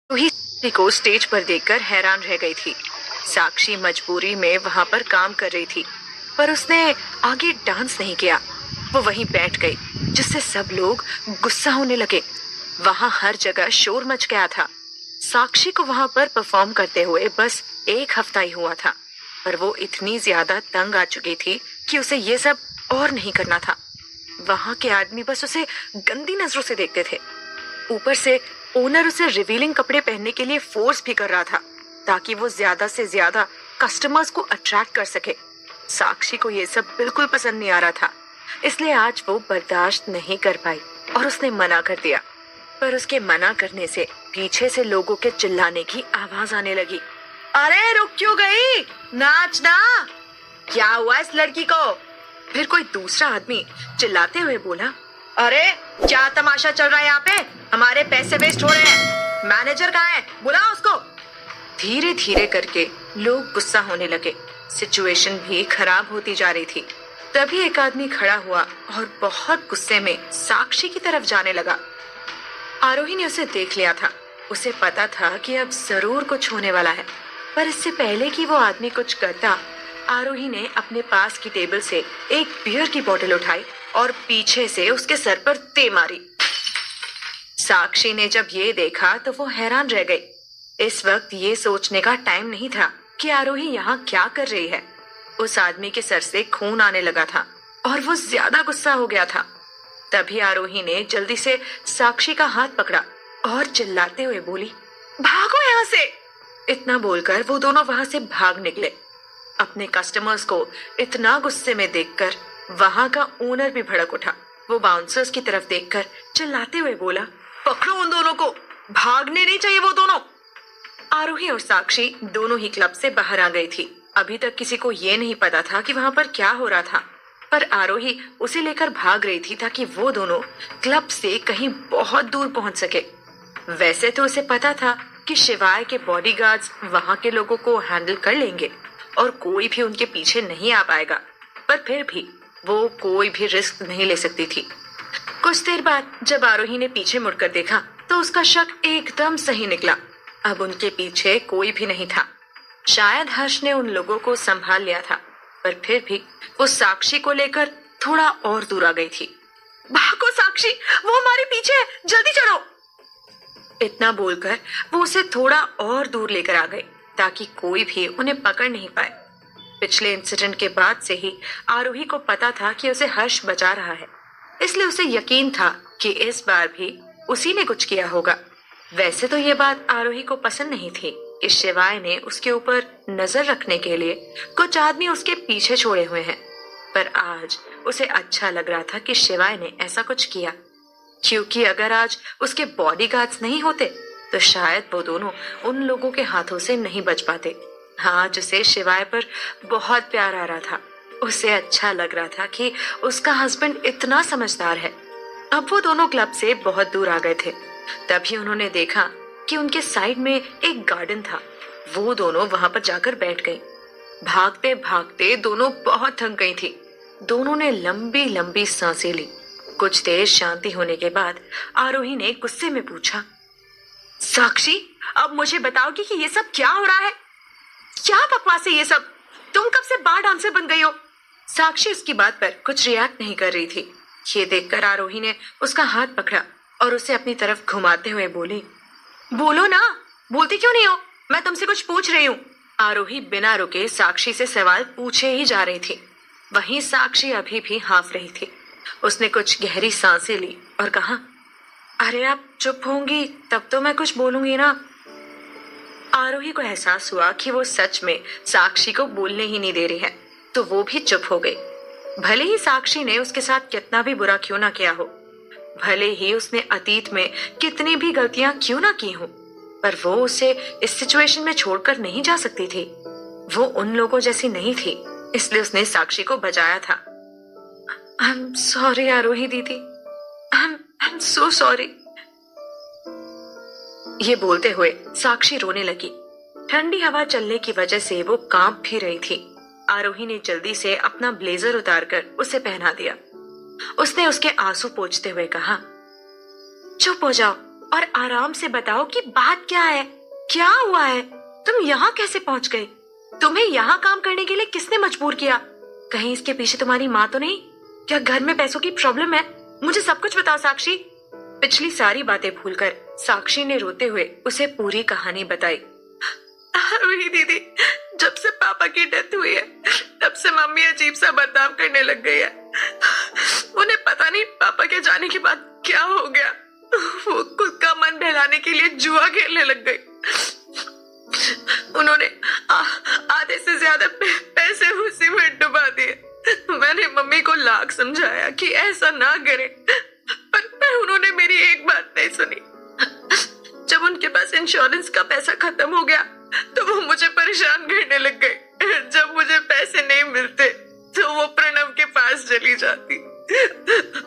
साक्षी को स्टेज पर देखकर हैरान रह गई थी। साक्षी मजबूरी में वहां पर काम कर रही थी, पर उसने आगे डांस नहीं किया। वो वहीं बैठ गई, जिससे सब लोग गुस्सा होने लगे। वहां हर जगह शोर मच गया था। साक्षी को वहां पर परफॉर्म करते हुए बस 1 हफ्ता ही हुआ था, पर वो इतनी ज्यादा तंग आ चुकी थी कि उसे ये सब और नहीं करना था। वहां के आदमी बस उसे गंदी नजरों से देखते थे। ऊपर से ओनर उसे रिवीलिंग कपड़े पहनने के लिए फोर्स भी कर रहा था, ताकि वो ज्यादा से ज्यादा कस्टमर्स को अट्रैक्ट कर सके। साक्षी को ये सब बिल्कुल पसंद नहीं आ रहा था, इसलिए आज वो बर्दाश्त नहीं कर पाई और उसने मना कर दिया। पर उसके मना करने से पीछे से लोगों के चिल्लाने की आवाज आने लगी। अरे रुक क्यों गई, नाच ना, क्या हुआ इस लड़की को? फिर कोई दूसरा आदमी चिल्लाते हुए बोला, अरे क्या तमाशा चल रहा है यहाँ पे? हमारे पैसे वेस्ट हो रहे हैं। मैनेजर कहाँ है? बुलाओ उसको। धीरे धीरे करके लोग गुस्सा होने लगे। सिचुएशन भी खराब होती जा रही थी। तभी एक आदमी खड़ा हुआ और बहुत गुस्से में साक्षी की तरफ जाने लगा। आरोही ने उसे देख लिया था। उसे पता था कि अब जरूर कुछ होने वाला है, पर इससे पहले कि वो आदमी कुछ करता, आरोही ने अपने पास की टेबल से एक बियर की बोतल उठाई और पीछे से उसके सर पर दे मारी। साक्षी ने जब ये देखा तो वो हैरान रह गई। इस वक्त ये सोचने का टाइम नहीं था कि आरोही यहाँ क्या कर रही है। उस आदमी के सर से खून आने लगा था और वो ज्यादा गुस्सा हो गया था। तभी आरोही ने जल्दी से साक्षी का हाथ पकड़ा और चिल्लाते हुए बोली, भागो यहाँ से। इतना बोलकर वो दोनों वहां से भाग निकले। अपने कस्टमर्स को इतना गुस्से में देखकर वहां का ओनर भी भड़क उठा। वो बाउंसर्स की तरफ देखकर चिल्लाते हुए बोला, पकड़ो उन दोनों को, भागने नहीं चाहिए वो दोनों। आरोही और साक्षी दोनों ही क्लब से बाहर आ गई थी। अभी तक किसी को ये नहीं पता था कि वहां पर क्या हो रहा था, पर आरोही उसे लेकर भाग रही थी ताकि वो दोनों क्लब से कहीं बहुत दूर पहुंच सके। वैसे तो उसे पता था कि शिवाय के बॉडीगार्ड्स वहां के लोगों को हैंडल कर लेंगे और कोई भी उनके पीछे नहीं आ पाएगा, पर फिर भी वो कोई भी रिस्क नहीं ले सकती थी। कुछ देर बाद जब आरोही ने पीछे मुड़कर देखा तो उसका शक एकदम सही निकला। अब उनके पीछे कोई भी नहीं था। शायद हर्ष ने उन लोगों को संभाल लिया था, पर फिर भी वो साक्षी को लेकर थोड़ा और दूर आ गई थी। भागो साक्षी, वो हमारे पीछे है, जल्दी चलो। इतना बोलकर वो उसे थोड़ा और दूर लेकर आ गई ताकि कोई भी उन्हें पकड़ नहीं पाए। पिछले इंसिडेंट के बाद से ही आरोही को पता था कि उसे हर्ष बचा रहा है, इसलिए उसे यकीन था कि इस बार भी उसी ने कुछ किया होगा। वैसे तो ये बात आरोही को पसंद नहीं थी कि शिवाय ने उसके ऊपर नजर रखने के लिए कुछ आदमी उसके पीछे छोड़े हुए हैं, पर आज उसे अच्छा लग रहा था कि शिवाय ने ऐसा कुछ किया, क्योंकि अगर आज उसके बॉडीगार्ड्स नहीं होते तो शायद वो दोनों उन लोगों के हाथों से नहीं बच पाते। आज उसे शिवाय पर बहुत प्यार आ रहा था। उसे अच्छा लग रहा था कि उसका हस्बैंड इतना समझदार है। अब वो दोनों क्लब से बहुत दूर आ गए थे। तभी उन्होंने देखा कि उनके साइड में एक गार्डन था। वो दोनों वहां पर जाकर बैठ गई। भागते भागते दोनों बहुत थक गई थी। दोनों ने लंबी लंबी सांसें ली। कुछ देर शांति होने के बाद आरोही ने गुस्से में पूछा, साक्षी, अब मुझे बताओगी कि ये सब क्या हो रहा है? क्या बकवास है ये सब? तुम कब से बार डांसर बन गई हो? साक्षी उसकी बात पर कुछ रिएक्ट नहीं कर रही थी। ये देखकर आरोही ने उसका हाथ पकड़ा और उसे अपनी तरफ घुमाते हुए बोली, बोलो ना, बोलती क्यों नहीं हो? मैं तुमसे कुछ पूछ रही हूँ। आरोही बिना रुके साक्षी से सवाल पूछे ही जा रही थी। वहीं साक्षी अभी भी हाँफ रही थी। उसने कुछ गहरी सांसें ली और कहा, अरे आप चुप होंगी तब तो मैं कुछ बोलूंगी ना। आरोही को एहसास हुआ कि वो सच में साक्षी को बोलने ही नहीं दे रही है, तो वो भी चुप हो गई। भले ही साक्षी ने उसके साथ कितना भी बुरा क्यों ना किया हो, भले ही उसने अतीत में कितनी भी गलतियां क्यों ना की हो, पर वो उसे इस सिचुएशन में छोड़कर नहीं जा सकती थी। वो उन लोगों जैसी नहीं थी, इसलिए उसने साक्षी को बचाया था। आई एम सॉरी आरोही दीदी, आई एम सो सॉरी। ये बोलते हुए साक्षी रोने लगी। ठंडी हवा चलने की वजह से वो कांप भी रही थी। आरोही ने जल्दी से अपना ब्लेजर उतारकर उसे पहना दिया। उसने उसके आंसू पोंछते हुए कहा, चुप हो जाओ, और आराम से बताओ कि बात क्या है, क्या हुआ है, तुम यहाँ कैसे पहुंच गए, तुम्हें यहाँ काम करने के लिए किसने मजबूर किया, कहीं इसके पीछे तुम्हारी माँ तो नहीं, क्या घर में पैसों की प्रॉब्लम है, मुझे सब कुछ बताओ साक्षी। पिछली सारी बातें भूलकर साक्षी ने रोते हुए उसे पूरी कहानी बताई। आरोही दीदी, जब से पापा की डेथ हुई है तब से मम्मी अजीब सा बर्ताव करने लग गई है। उन्हें पता नहीं पापा के जाने के बाद क्या हो गया, वो खुद का मन बहलाने के लिए जुआ खेलने लग गई। उन्होंने आधे से ज्यादा पैसे उसी में डुबा दिए। मैंने मम्मी को लाख समझाया कि ऐसा ना करे, पर उन्होंने मेरी एक बात नहीं सुनी। जब उनके पास इंश्योरेंस का पैसा खत्म हो गया तो वो मुझे परेशान करने लग गए। जब मुझे पैसे नहीं मिलते तो वो प्रणव के पास चली जाती।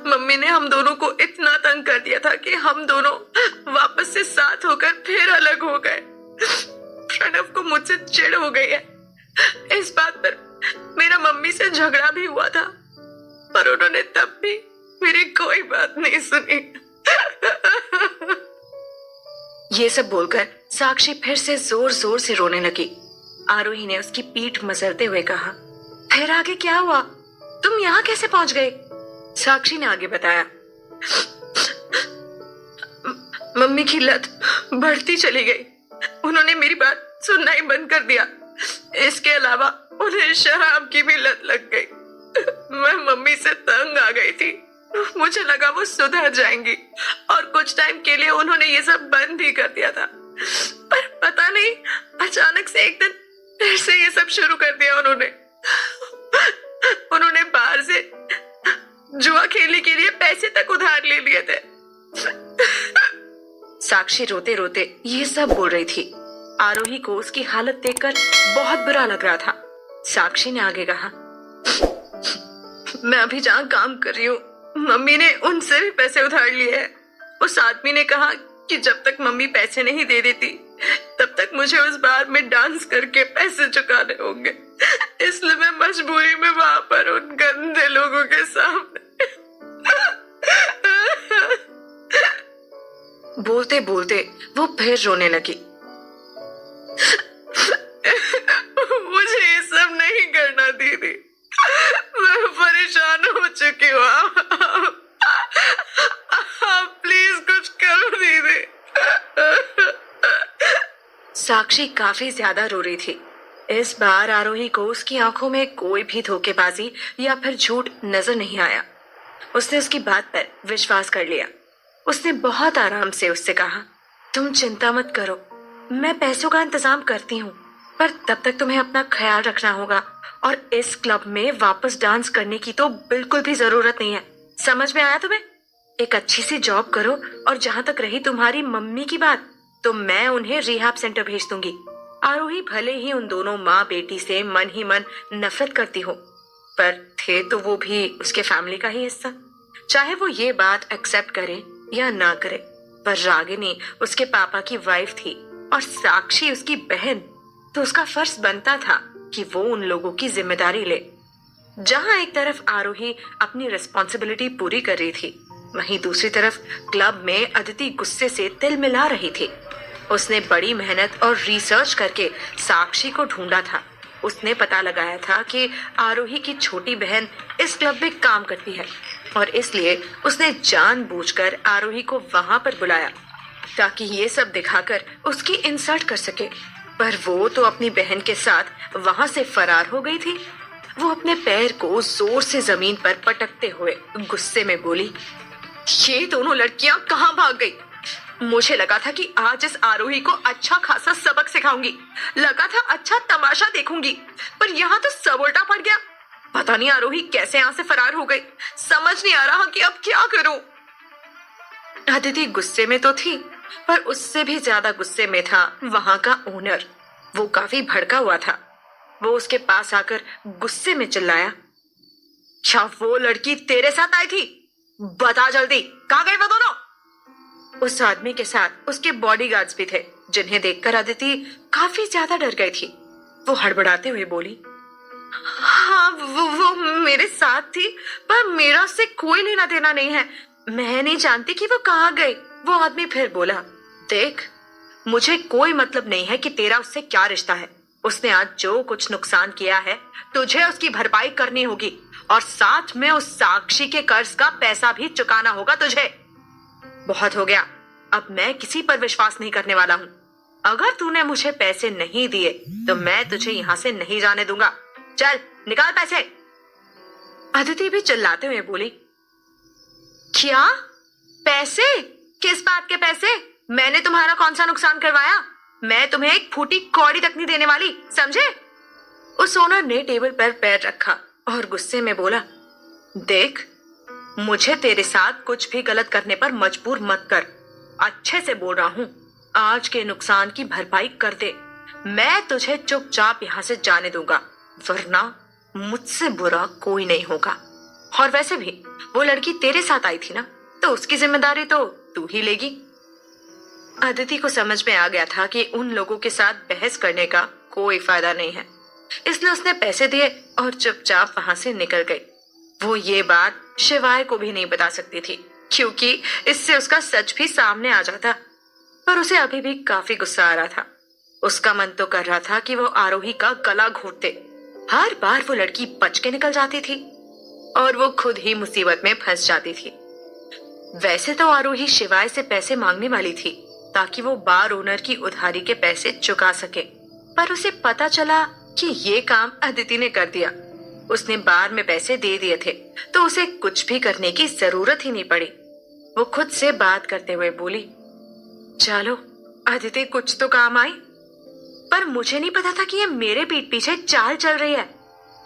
मम्मी ने हम दोनों को इतना तंग कर दिया था कि हम दोनों वापस से साथ होकर फिर अलग हो गए। प्रणव को मुझसे चिढ़ हो गई है। इस बात पर मेरा मम्मी से झगड़ा भी हुआ था, पर उन्होंने तब भी मेरी कोई बात नहीं सुनी। ये सब बोलकर साक्षी फिर से जोर जोर से रोने लगी। आरोही ने उसकी पीठ मसलते हुए कहा, फिर आगे क्या हुआ, तुम यहाँ कैसे पहुंच गए? साक्षी ने आगे बताया, मम्मी की लत बढ़ती चली गई। उन्होंने मेरी बात सुनना ही बंद कर दिया। इसके अलावा उन्हें शराब की भी लत लग गई। मैं मम्मी से तंग आ गई थी। मुझे लगा वो सुधर जाएंगी और कुछ टाइम के लिए उन्होंने ये सब बंद भी कर दिया था, पर पता नहीं अचानक से एक दिन फिर से ये सब शुरू कर दिया। उन्होंने बाहर से जुआ खेलने के लिए पैसे तक उधार ले लिए थे। साक्षी रोते रोते ये सब बोल रही थी। आरोही को उसकी हालत देखकर बहुत बुरा लग रहा था। साक्षी ने आगे कहा, मैं अभी जहाँ काम कर रही हूँ मम्मी ने उनसे भी पैसे उधार लिए हैं। उस आदमी ने कहा कि जब तक मम्मी पैसे नहीं दे देती तब तक मुझे उस बार में डांस करके पैसे चुकाने होंगे। इसलिए मैं मजबूरी में वहां पर उन गंदे लोगों के सामने। बोलते बोलते वो फिर रोने लगी। मुझे ये सब नहीं करना दीदी, मैं परेशान हो चुकी हूँ। आप प्लीज कुछ करो दीदी। साक्षी काफी ज्यादा रो रही थी। इस बार आरोही को उसकी आंखों में कोई भी धोखेबाजी या फिर झूठ नजर नहीं आया। उसने उसकी बात पर विश्वास कर लिया। उसने बहुत आराम से उससे कहा, तुम चिंता मत करो, मैं पैसों का इंतजाम करती हूँ, पर तब तक तुम्हें अपना ख्याल रखना होगा और इस क्लब में वापस डांस करने की तो बिल्कुल भी जरूरत नहीं है। समझ में आया तुम्हें? एक अच्छी सी जॉब करो और जहाँ तक रही तुम्हारी मम्मी की बात, तो मैं उन्हें रिहैब सेंटर भेज दूंगी। आरोही भले ही उन दोनों माँ बेटी से मन ही मन नफरत करती हो, पर थे तो वो भी उसके फैमिली का ही हिस्सा। चाहे वो ये बात एक्सेप्ट करे या ना करे, पर रागिनी उसके पापा की वाइफ थी और साक्षी उसकी बहन, तो उसका फर्ज बनता था कि वो उन लोगों की जिम्मेदारी ले। जहां एक तरफ आरोही अपनी रिस्पॉन्सिबिलिटी पूरी कर रही थी, वहीं दूसरी तरफ क्लब में अदिति गुस्से से तिल मिला रही थी। उसने बड़ी मेहनत और रिसर्च करके साक्षी को ढूंढा था। उसने पता लगाया था कि आरोही की छोटी बहन इस क्लब में काम करती है और इसलिए उसने जानबूझकर आरोही को वहां पर बुलाया ताकि ये सब दिखाकर उसकी इंसल्ट कर सके। पर वो तो अपनी बहन के साथ वहां से फरार हो गई थी। वो अपने पैर को जोर से जमीन पर पटकते हुए गुस्से में बोली, ये दोनों लड़कियां कहाँ भाग गई? मुझे लगा था कि आज इस आरोही को अच्छा खासा सबक सिखाऊंगी, लगा था अच्छा तमाशा देखूंगी, पर यहाँ तो सब उल्टा पड़ गया। पता नहीं आरोही कैसे यहाँ से फरार हो गई, समझ नहीं आ रहा कि अब क्या करूं। अदिति गुस्से में तो थी, पर उससे भी ज्यादा गुस्से में था वहां का ओनर। वो काफी भड़का हुआ था। वो उसके पास आकर गुस्से में चिल्लाया, क्या वो लड़की तेरे साथ आई थी? बता जल्दी, कहाँ गए वो दोनों? उस आदमी के साथ उसके बॉडीगार्ड्स भी थे, जिन्हें देखकर अदिति काफी ज्यादा डर गई थी। वो हड़बड़ाते हुए बोली, हाँ वो मेरे साथ थी, पर मेरा उससे कोई लेना देना नहीं है। मैं नहीं जानती कि वो कहाँ गई। वो आदमी फिर बोला, देख, मुझे कोई मतलब नहीं है कि तेरा उससे क्या रिश्ता है। उसने आज जो कुछ नुकसान किया है तुझे उसकी भरपाई करनी होगी और साथ में उस साक्षी के कर्ज का पैसा भी चुकाना होगा तुझे। बहुत हो गया, अब मैं किसी पर विश्वास नहीं करने वाला हूँ। अगर तूने मुझे पैसे नहीं दिए तो मैं तुझे यहाँ से नहीं जाने दूंगा। चल निकाल पैसे। अदिति भी चिल्लाते हुए बोली, क्या पैसे? किस बात के पैसे? मैंने तुम्हारा कौन सा नुकसान करवाया? मैं तुम्हें एक फूटी कौड़ी तक नहीं देने वाली, समझे? उस ओनर ने टेबल पर पैर रखा और गुस्से में बोला, देख, मुझे तेरे साथ कुछ भी गलत करने पर मजबूर मत कर। अच्छे से बोल रहा हूँ, आज के नुकसान की भरपाई कर दे। मैं तुझे चुपचाप यहाँ से जाने दूंगा, वरना मुझसे बुरा कोई नहीं होगा। और वैसे भी वो लड़की तेरे साथ आई थी ना, तो उसकी जिम्मेदारी तो तू ही लेगी। अदिति को समझ में आ गया था कि उन लोगों के साथ बहस करने का कोई फायदा नहीं है, इसलिए उसने पैसे दिए और चुपचाप वहां से निकल गई। वो ये बात शिवाय को भी नहीं बता सकती थी, क्योंकि इससे उसका सच भी सामने आ जाता। पर उसे अभी भी काफी गुस्सा आ रहा था। उसका मन तो कर रहा था कि वो आरोही का गला घोट दे। हर बार वो लड़की बच के निकल जाती थी और वो खुद ही मुसीबत में फंस जाती थी। वैसे तो आरोही शिवाय से पैसे मांगने वाली थी ताकि वो बार ओनर की उधारी के पैसे चुका सके, पर उसे पता चला कि ये काम अदिति ने कर दिया। उसने बार में पैसे दे दिए थे तो उसे कुछ भी करने की जरूरत ही नहीं पड़ी। वो खुद से बात करते हुए बोली, चलो अदिति कुछ तो काम आई, पर मुझे नहीं पता था कि ये मेरे पीठ पीछे चाल चल रही है।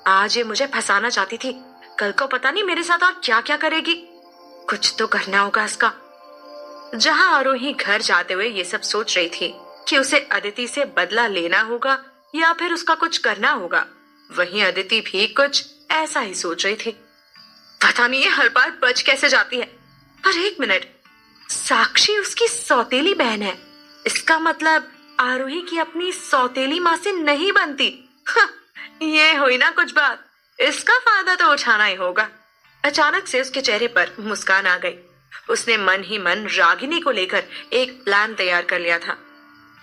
आज ये मुझे फंसाना चाहती थी, कल को पता नहीं मेरे साथ और क्या क्या करेगी। कुछ तो करना होगा इसका। जहां आरोही घर जाते हुए ये सब सोच रही थी कि उसे अदिति से बदला लेना होगा या फिर उसका कुछ करना होगा, वहीं अदिति भी कुछ ऐसा ही सोच रही थी। पता नहीं ये हर बार बच कैसे जाती है। पर एक मिनट, साक्षी उसकी सौतेली बहन है, इसका मतलब आरोही की अपनी सौतेली माँ से नहीं बनती। ये हुई ना कुछ बात, इसका फायदा तो उठाना ही होगा। अचानक से उसके चेहरे पर मुस्कान आ गई। उसने मन ही मन रागिनी को लेकर एक प्लान तैयार कर लिया था।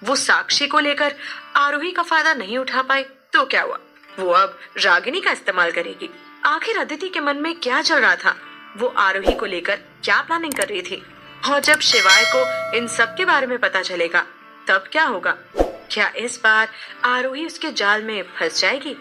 वो साक्षी को लेकर आरोही का फायदा नहीं उठा पाई तो क्या हुआ, वो अब रागिनी का इस्तेमाल करेगी। आखिर अदिति के मन में क्या चल रहा था, वो आरोही को लेकर क्या प्लानिंग कर रही थी, और जब शिवाय को इन सब के बारे में पता चलेगा तब क्या होगा? क्या इस बार आरोही उसके जाल में फंस जाएगी?